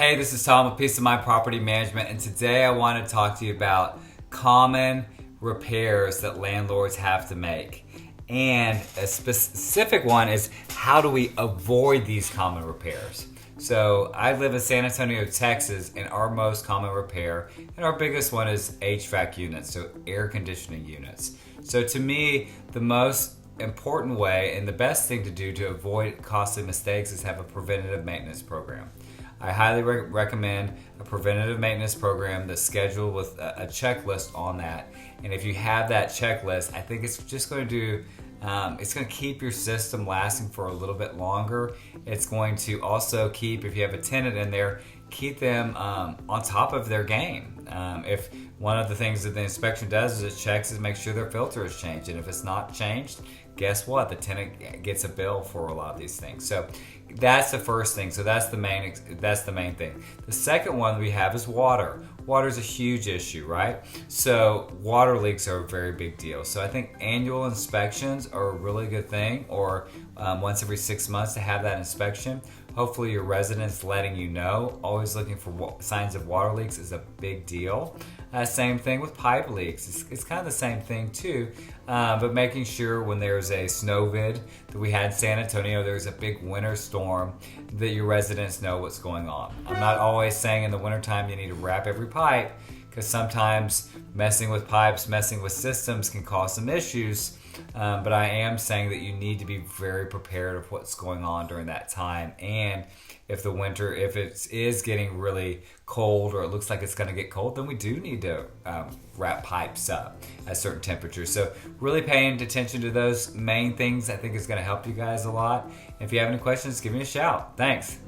Hey, this is Tom with Piece of My Property Management, and today I want to talk to you about common repairs that landlords have to make. And a specific one is, how do we avoid these common repairs? So I live in San Antonio, Texas, and our most common repair, and our biggest one, is HVAC units, so air conditioning units. So to me, the most important way and the best thing to do to avoid costly mistakes is have a preventative maintenance program. I highly recommend a preventative maintenance program that's scheduled with a checklist on that. And if you have that checklist, I think it's just going to do, it's going to keep your system lasting for a little bit longer. It's going to also keep, if you have a tenant in there, keep them on top of their game. If one of the things that the inspection does is it checks and makes sure their filter is changed. And if it's not changed, guess what? The tenant gets a bill for a lot of these things. So that's the first thing. So that's the main thing. The second one we have is water. Water is a huge issue, right? So water leaks are a very big deal. So I think annual inspections are a really good thing, or once every 6 months to have that inspection. Hopefully your residents letting you know. Always looking for signs of water leaks is a big deal. Same thing with pipe leaks. It's kind of the same thing too, but making sure when there's a snow vid that we had in San Antonio, there's a big winter storm, that your residents know what's going on. I'm not always saying in the wintertime you need to wrap every pipe, because sometimes messing with pipes, messing with systems can cause some issues. But I am saying that you need to be very prepared of what's going on during that time. And if it is getting really cold, or it looks like it's going to get cold, then we do need to wrap pipes up at certain temperatures. So really paying attention to those main things, I think, is going to help you guys a lot. If you have any questions, give me a shout. Thanks.